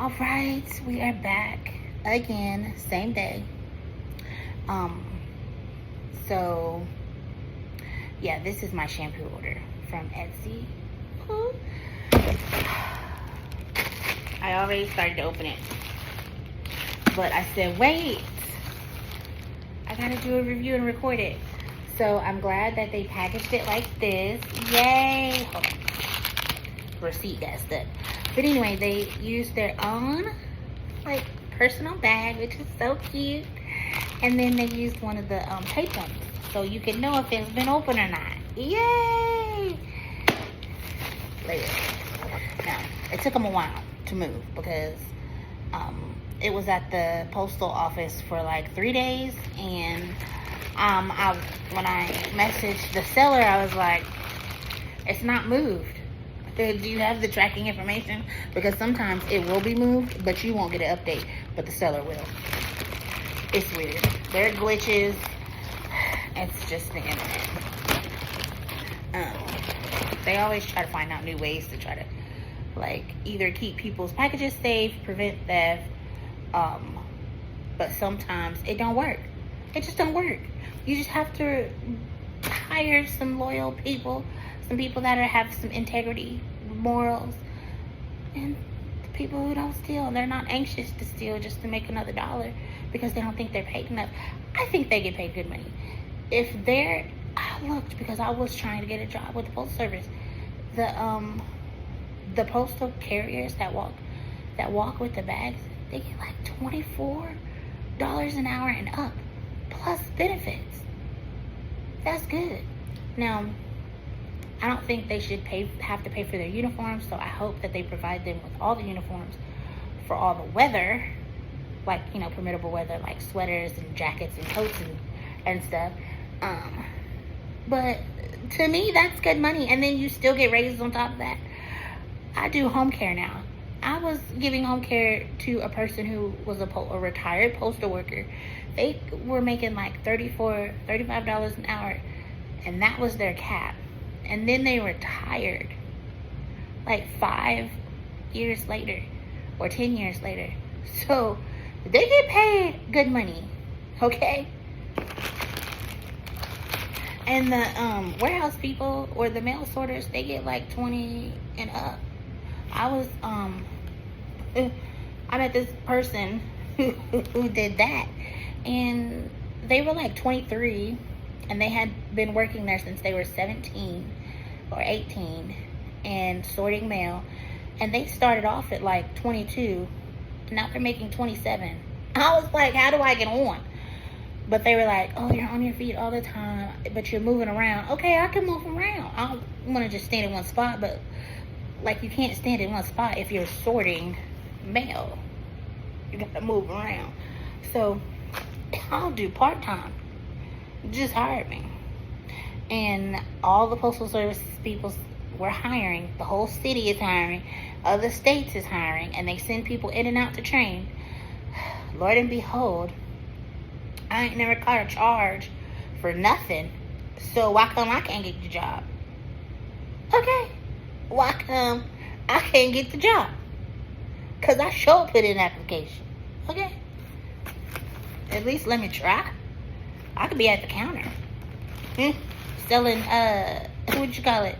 All right, we are back again, same day. So yeah, this is my shampoo order from Etsy. Ooh. I already started to open it, but I said, wait, I gotta do a review and record it. So I'm glad that they packaged it like this. Yay! Hold on. Receipt got stuck. But anyway, they used their own like personal bag, which is so cute. And then they used one of the tape ones, so you can know if it's been open or not. Yay! Later. Now, it took them a while to move because it was at the postal office for like 3 days, and when I messaged the seller, I was like, it's not moved. Do you have the tracking information? Because sometimes it will be moved, but you won't get an update, but the seller will. It's weird. There are glitches. It's just the internet. They always try to find out new ways to try to like either keep people's packages safe, prevent theft, but sometimes it don't work. It just don't work. You just have to hire some loyal people, some people that have some integrity, morals, and the people who don't steal. They're not anxious to steal just to make another dollar because they don't think they're paid enough. I think they get paid good money. I looked because I was trying to get a job with the Postal Service. The postal carriers that walk with the bags, they get like $24 an hour and up, plus benefits. That's good. Now, I don't think they should have to pay for their uniforms, so I hope that they provide them with all the uniforms for all the weather, like, you know, permittable weather, like sweaters and jackets and coats and stuff. But to me, that's good money, and then you still get raises on top of that. I do home care now. I was giving home care to a person who was a retired postal worker. They were making like $35 an hour, and that was their cap. And then they retired like 5 years later or 10 years later. So they get paid good money, okay? And the warehouse people or the mail sorters, they get like 20 and up. I met this person who did that, and they were like 23, and they had been working there since they were 17 or 18 and sorting mail, and they started off at like 22, and now they're making 27. I was like, how do I get on? But they were like, oh, you're on your feet all the time, but you're moving around. Okay, I can move around. I don't want to just stand in one spot, but like, you can't stand in one spot if you're sorting mail. You gotta move around. So I'll do part-time. Just hire me. And all the postal service people were hiring. The whole city is hiring. Other states is hiring, and they send people in and out to train. Lord and behold, I ain't never caught a charge for nothing. So why come I can't get the job? Okay. Why come I can't get the job? Because I sure put in an application. Okay. At least let me try. I could be at the counter. Selling, what you call it?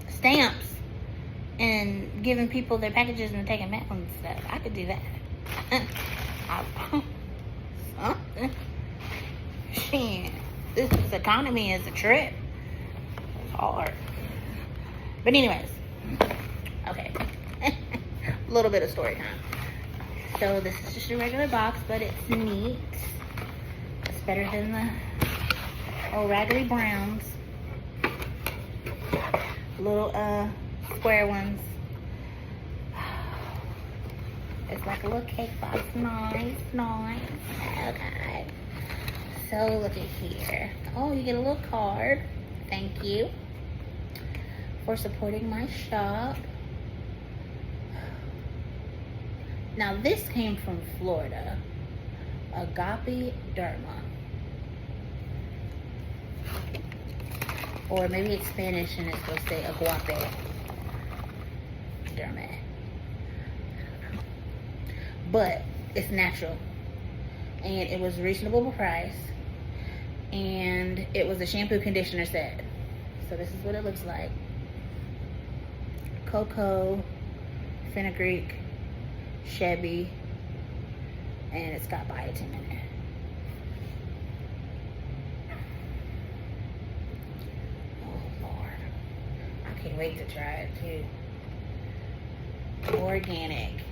Stamps. And giving people their packages and taking mail and stuff. I could do that. Shit. This economy is a trip. It's hard. But anyways, okay, a little bit of story time. So this is just a regular box, but it's neat. It's better than the old Raggedy Browns. Little square ones. It's like a little cake box. Nice. Okay. So look at here. Oh, you get a little card. Thank you for supporting my shop. Now this came from Florida. Agape Derma. Or maybe it's Spanish and it's supposed to say Agape Derma. but it's natural. And it was reasonable price. And it was a shampoo conditioner set. So this is what it looks like. Cocoa, fenugreek, Chevy, and it's got biotin in it. Oh Lord, I can't wait to try it too. Organic.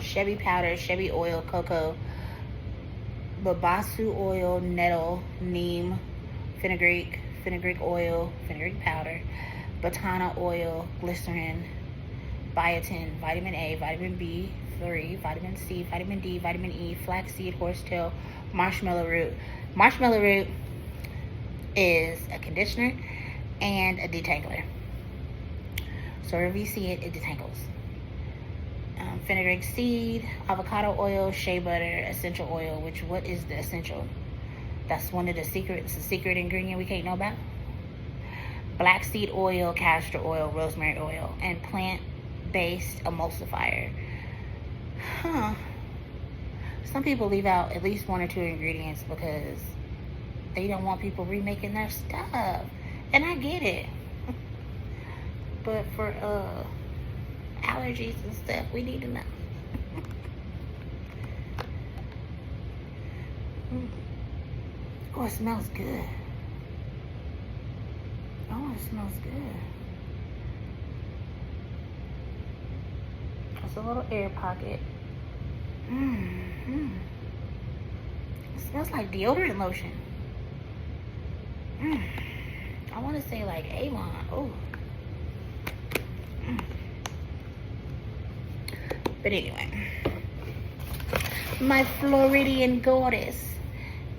Chevy powder, Chevy oil, cocoa, babasu oil, nettle, neem, fenugreek oil, fenugreek powder, batana oil, glycerin, biotin, vitamin A, vitamin B3, vitamin C, vitamin D, vitamin E, flaxseed, horsetail, marshmallow root. Marshmallow root is a conditioner and a detangler. So wherever you see it, it detangles. Fenugreek seed, avocado oil, shea butter, essential oil. Which, what is the essential? That's one of the secrets, the secret ingredient we can't know about. Black seed oil, castor oil, rosemary oil, and plant-based emulsifier. Some people leave out at least 1 or 2 ingredients because they don't want people remaking their stuff. And I get it. But for allergies and stuff, we need to know. Oh, it smells good. Oh, it smells good. It's a little air pocket. It smells like deodorant lotion. I want to say like Avon. Oh. But anyway, my Floridian goddess.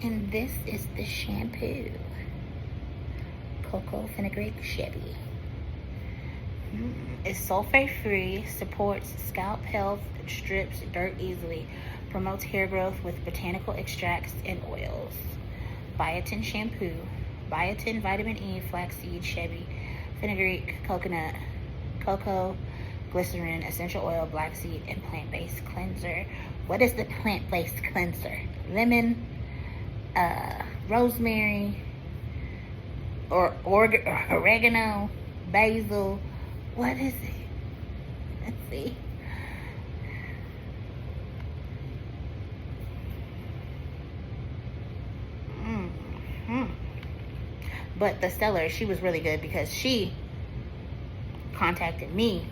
And this is the shampoo. Cocoa Fenugreek Chevy. It's sulfate free, supports scalp health, strips dirt easily, promotes hair growth with botanical extracts and oils. Biotin shampoo. Biotin, vitamin E, flaxseed, Chevy, fenugreek, coconut, cocoa, glycerin, essential oil, black seed, and plant-based cleanser. What is the plant-based cleanser? Lemon, rosemary, or oregano, basil. What is it? Let's see. But the seller, she was really good because she contacted me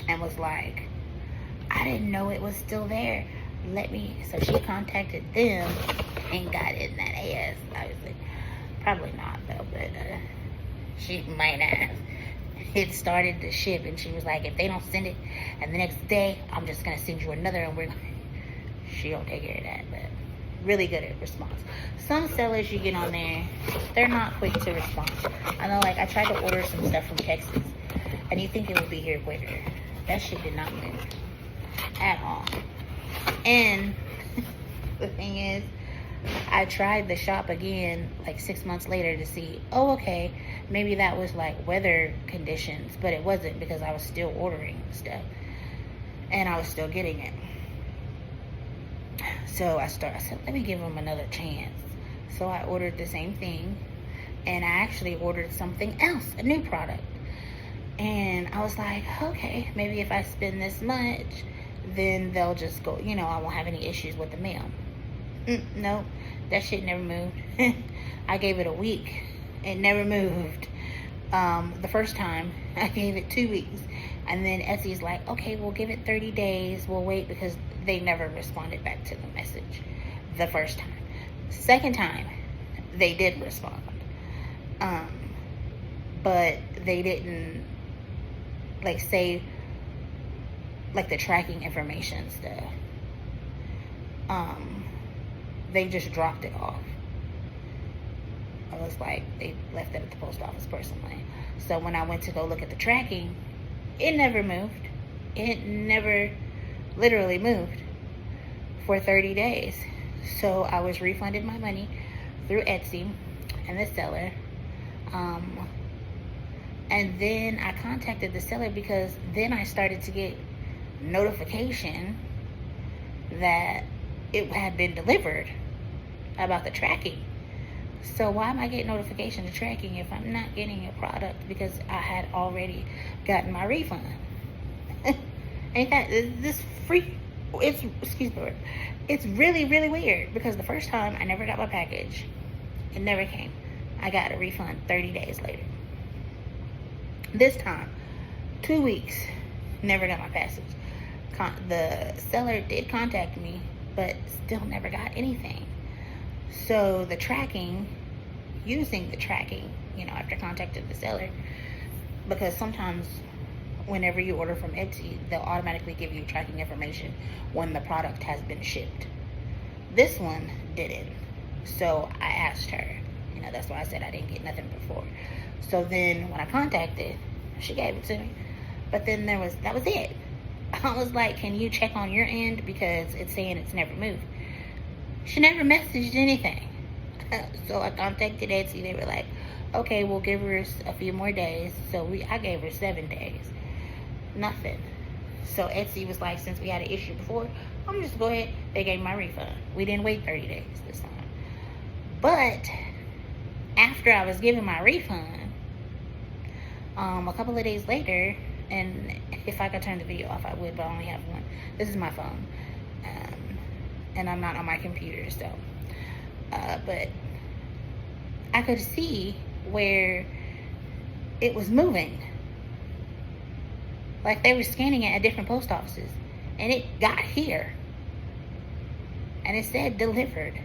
and was like, I didn't know it was still there. So she contacted them and got it in that ass. Obviously, probably not though, but she might have. It started to ship, and she was like, if they don't send it, and the next day, I'm just gonna send you another, and she don't take care of that, but really good at response. Some sellers you get on there, they're not quick to respond. I know, like, I tried to order some stuff from Texas, and you think it would be here quicker. That shit did not move at all. And the thing is, I tried the shop again like 6 months later to see, oh, okay, maybe that was like weather conditions, but it wasn't, because I was still ordering stuff and I was still getting it. So I said, let me give them another chance. So I ordered the same thing, and I actually ordered something else, a new product. And I was like, okay, maybe if I spend this much, then they'll just go, I won't have any issues with the mail. No, that shit never moved. I gave it a week. It never moved. The first time, I gave it 2 weeks. And then Etsy's like, okay, we'll give it 30 days. We'll wait, because they never responded back to the message the first time. Second time, they did respond. But they didn't, like, say, like, the tracking information stuff. They just dropped it off. I was like, they left it at the post office personally. So when I went to go look at the tracking, it never moved. It never literally moved for 30 days. So I was refunded my money through Etsy and the seller. And then I contacted the seller, because then I started to get notification that it had been delivered about the tracking. So why am I getting notification of tracking if I'm not getting a product because I had already gotten my refund? Ain't that this free? It's, excuse me, it's really, really weird, because the first time I never got my package. It never came. I got a refund 30 days later. This time, 2 weeks, never got my package. The seller did contact me, but still never got anything. So the tracking, using the tracking, after contacting the seller, because sometimes whenever you order from Etsy, they'll automatically give you tracking information when the product has been shipped. This one didn't. So I asked her, that's why I said I didn't get nothing before. So then when I contacted, she gave it to me. But then that was it. I was like, can you check on your end, because it's saying it's never moved. She never messaged anything. So I contacted Etsy. They were like, okay, we'll give her a few more days. So I gave her 7 days. Nothing. So Etsy was like, since we had an issue before, I'm just go ahead. They gave my refund. We didn't wait 30 days this time. But after I was given my refund, a couple of days later, and if I could turn the video off, I would, but I only have one. This is my phone. And I'm not on my computer, so. But I could see where it was moving. Like they were scanning it at different post offices. And it got here. And it said delivered.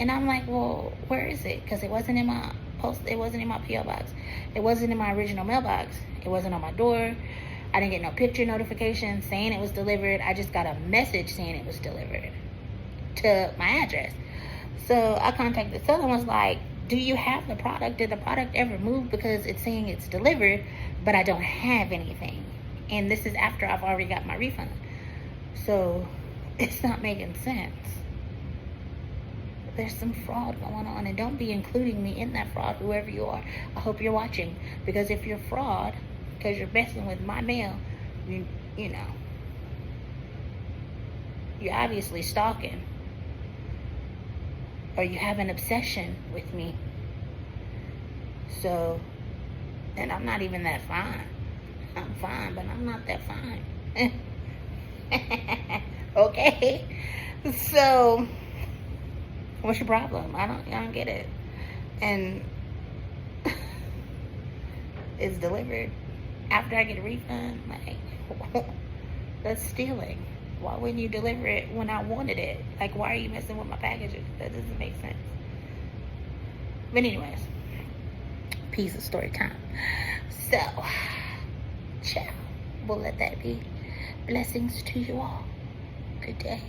And I'm like, well, where is it? Because it wasn't in my it wasn't in my P.O. box. It wasn't in my original mailbox. It wasn't on my door. I didn't get no picture notification saying it was delivered. I just got a message saying it was delivered to my address. So I contacted the seller and was like, do you have the product? Did the product ever move? Because it's saying it's delivered, but I don't have anything. And this is after I've already got my refund. So it's not making sense. There's some fraud going on, and don't be including me in that fraud, whoever you are. I hope you're watching, because if you're fraud, because you're messing with my mail, you're obviously stalking, or you have an obsession with me. So, and I'm not even that fine. I'm fine, but I'm not that fine. Okay? So, what's your problem? I don't get it. And it's delivered after I get a refund. Like, that's stealing. Why wouldn't you deliver it when I wanted it? Like, why are you messing with my packages? That doesn't make sense. But anyways, piece of story time. So, ciao. We'll let that be. Blessings to you all. Good day.